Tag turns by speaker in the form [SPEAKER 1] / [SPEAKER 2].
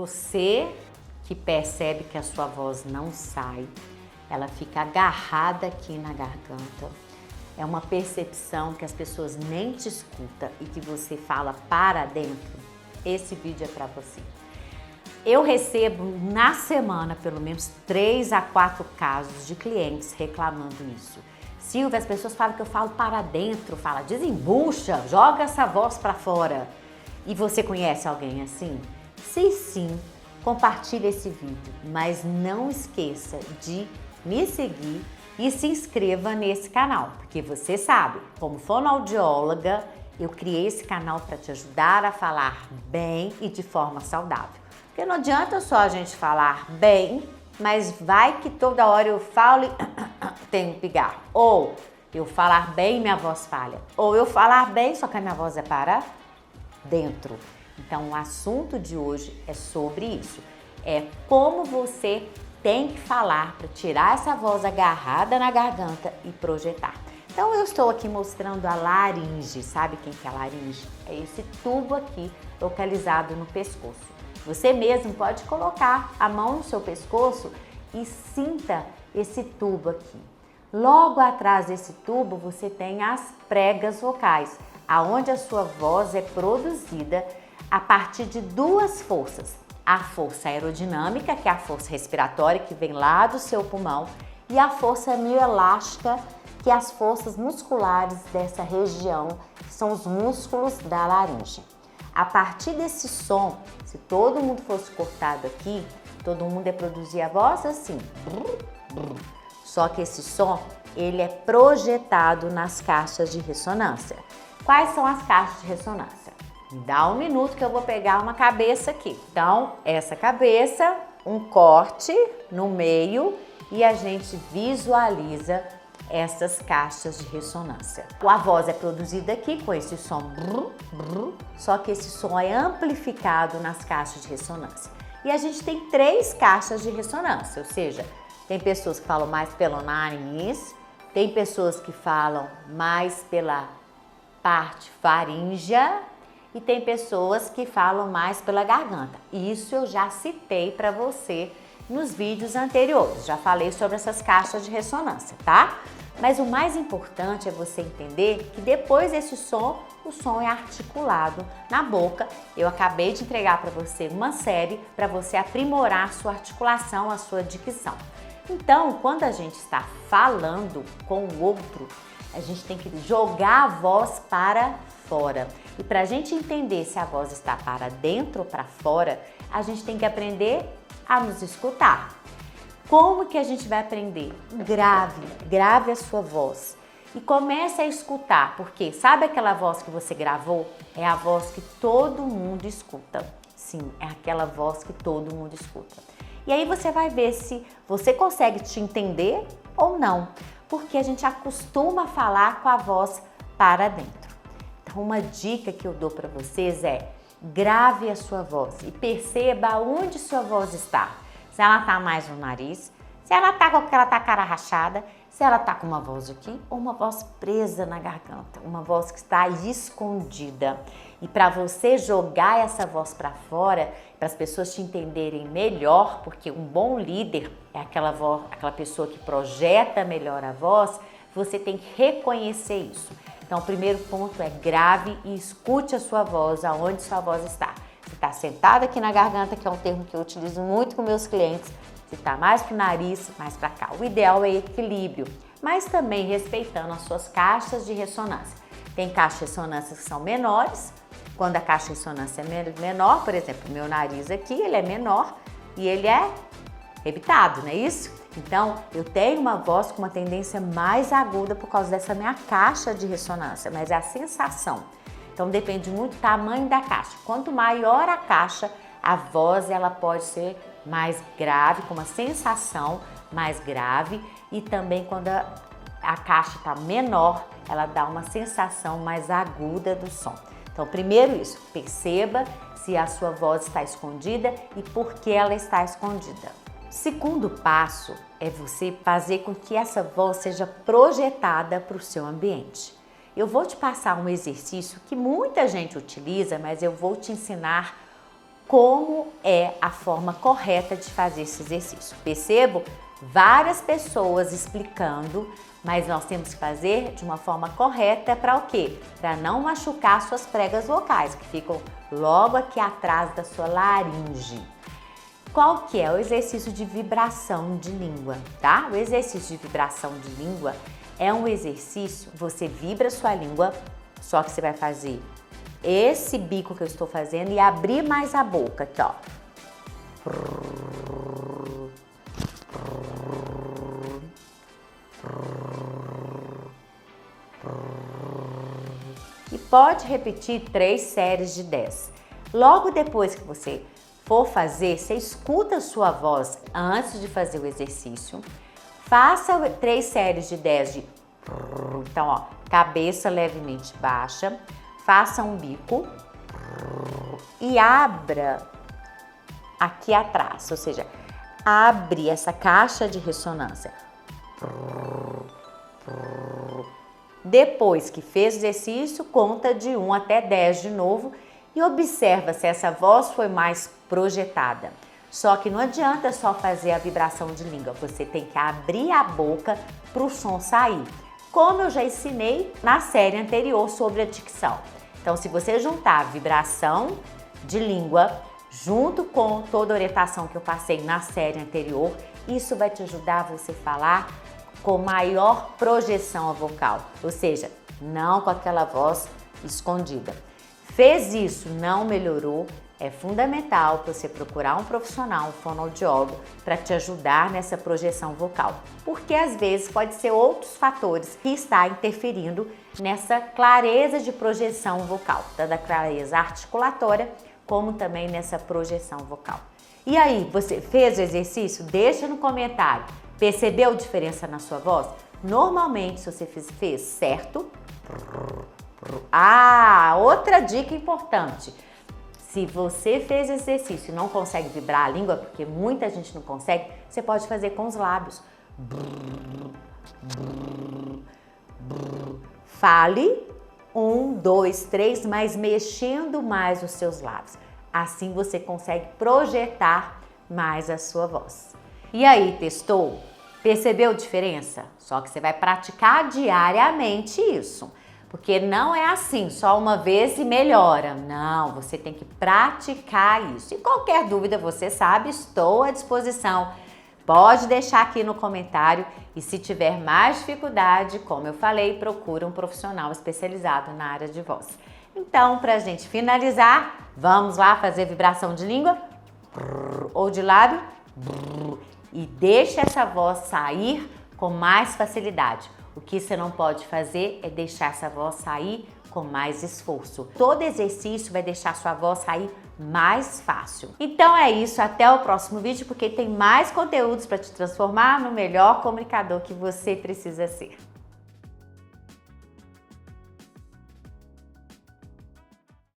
[SPEAKER 1] Você que percebe que a sua voz não sai, ela fica agarrada aqui na garganta. É uma percepção que as pessoas nem te escutam e que você fala para dentro. Esse vídeo é para você. Eu recebo na semana pelo menos 3 a 4 casos de clientes reclamando isso. Silvia, as pessoas falam que eu falo para dentro, fala desembucha, joga essa voz para fora. E você conhece alguém assim? Se sim, compartilhe esse vídeo, mas não esqueça de me seguir e se inscreva nesse canal, porque você sabe, como fonoaudióloga, eu criei esse canal para te ajudar a falar bem e de forma saudável. Porque não adianta só a gente falar bem, mas vai que toda hora eu falo e tenho pigarro. Ou eu falar bem e minha voz falha. Ou eu falar bem, só que a minha voz é para dentro. Então o assunto de hoje é sobre isso. É como você tem que falar para tirar essa voz agarrada na garganta e projetar. Então eu estou aqui mostrando a laringe. Sabe quem que é a laringe? É esse tubo aqui localizado no pescoço. Você mesmo pode colocar a mão no seu pescoço e sinta esse tubo aqui. Logo atrás desse tubo você tem as pregas vocais, aonde a sua voz é produzida a partir de 2 forças. A força aerodinâmica, que é a força respiratória que vem lá do seu pulmão, e a força mioelástica, que é as forças musculares dessa região, que são os músculos da laringe. A partir desse som, se todo mundo fosse cortado aqui, todo mundo ia produzir a voz assim. Só que esse som, ele é projetado nas caixas de ressonância. Quais são as caixas de ressonância? Me dá um minuto que eu vou pegar uma cabeça aqui. Então, essa cabeça, um corte no meio e a gente visualiza essas caixas de ressonância. A voz é produzida aqui com esse som, só que esse som é amplificado nas caixas de ressonância. E a gente tem 3 caixas de ressonância, ou seja, tem pessoas que falam mais pelo nariz, tem pessoas que falam mais pela parte faríngea e tem pessoas que falam mais pela garganta. Isso eu já citei para você nos vídeos anteriores, já falei sobre essas caixas de ressonância, tá? Mas o mais importante é você entender que depois desse som, o som é articulado na boca. Eu acabei de entregar para você uma série para você aprimorar a sua articulação, a sua dicção. Então, quando a gente está falando com o outro, a gente tem que jogar a voz para fora. E para a gente entender se a voz está para dentro ou para fora, a gente tem que aprender a nos escutar. Como que a gente vai aprender? Grave a sua voz e comece a escutar, porque sabe aquela voz que você gravou? É a voz que todo mundo escuta. Sim, é aquela voz que todo mundo escuta. E aí você vai ver se você consegue te entender ou não, porque a gente acostuma a falar com a voz para dentro. Então uma dica que eu dou para vocês é: grave a sua voz e perceba onde sua voz está. Se ela está mais no nariz, se ela está com aquela cara rachada, se ela está com uma voz aqui ou uma voz presa na garganta, uma voz que está escondida. E para você jogar essa voz para fora, para as pessoas te entenderem melhor, porque um bom líder é aquela pessoa que projeta melhor a voz, você tem que reconhecer isso. Então o primeiro ponto é grave e escute a sua voz, aonde sua voz está. Se está sentada aqui na garganta, que é um termo que eu utilizo muito com meus clientes, se está mais para o nariz, mais para cá. O ideal é equilíbrio, mas também respeitando as suas caixas de ressonância. Tem caixas de ressonância que são menores. Quando a caixa de ressonância é menor, por exemplo, o meu nariz aqui, ele é menor e ele é evitado, não é isso? Então, eu tenho uma voz com uma tendência mais aguda por causa dessa minha caixa de ressonância, mas é a sensação. Então depende muito do tamanho da caixa. Quanto maior a caixa, a voz ela pode ser mais grave, com uma sensação mais grave, e também quando a caixa está menor, ela dá uma sensação mais aguda do som. Então primeiro isso, perceba se a sua voz está escondida e por que ela está escondida. Segundo passo é você fazer com que essa voz seja projetada para o seu ambiente. Eu vou te passar um exercício que muita gente utiliza, mas eu vou te ensinar como é a forma correta de fazer esse exercício. Percebo várias pessoas explicando, mas nós temos que fazer de uma forma correta para o quê? Para não machucar suas pregas vocais, que ficam logo aqui atrás da sua laringe. Qual que é o exercício de vibração de língua, tá? O exercício de vibração de língua é um exercício, você vibra sua língua, só que você vai fazer esse bico que eu estou fazendo e abrir mais a boca aqui, ó. E pode repetir 3 séries de 10. Logo depois que você for fazer, você escuta a sua voz antes de fazer o exercício. Faça 3 séries de 10 de... Então, ó, cabeça levemente baixa. Faça um bico e abra aqui atrás, ou seja, abre essa caixa de ressonância. Depois que fez o exercício, conta de 1 até 10 de novo e observa se essa voz foi mais projetada. Só que não adianta só fazer a vibração de língua, você tem que abrir a boca para o som sair, como eu já ensinei na série anterior sobre a dicção. Então, se você juntar a vibração de língua junto com toda a orientação que eu passei na série anterior, isso vai te ajudar a você falar com maior projeção vocal, ou seja, não com aquela voz escondida. Fez isso, não melhorou, é fundamental você procurar um profissional, um fonoaudiólogo, para te ajudar nessa projeção vocal, porque às vezes pode ser outros fatores que estão interferindo nessa clareza de projeção vocal, tanto a clareza articulatória como também nessa projeção vocal. E aí, você fez o exercício? Deixa no comentário. Percebeu diferença na sua voz? Normalmente, se você fez certo... outra dica importante. Se você fez exercício e não consegue vibrar a língua, porque muita gente não consegue, você pode fazer com os lábios. Fale 1, 2, 3, mas mexendo mais os seus lábios. Assim você consegue projetar mais a sua voz. E aí, testou? Percebeu diferença? Só que você vai praticar diariamente isso. Porque não é assim, só uma vez e melhora. Não, você tem que praticar isso. E qualquer dúvida, você sabe, estou à disposição. Pode deixar aqui no comentário e se tiver mais dificuldade, como eu falei, procura um profissional especializado na área de voz. Então, pra gente finalizar, vamos lá fazer vibração de língua ou de lábio e deixa essa voz sair com mais facilidade. O que você não pode fazer é deixar essa voz sair com mais esforço. Todo exercício vai deixar sua voz sair mais fácil. Então é isso, até o próximo vídeo, porque tem mais conteúdos para te transformar no melhor comunicador que você precisa ser.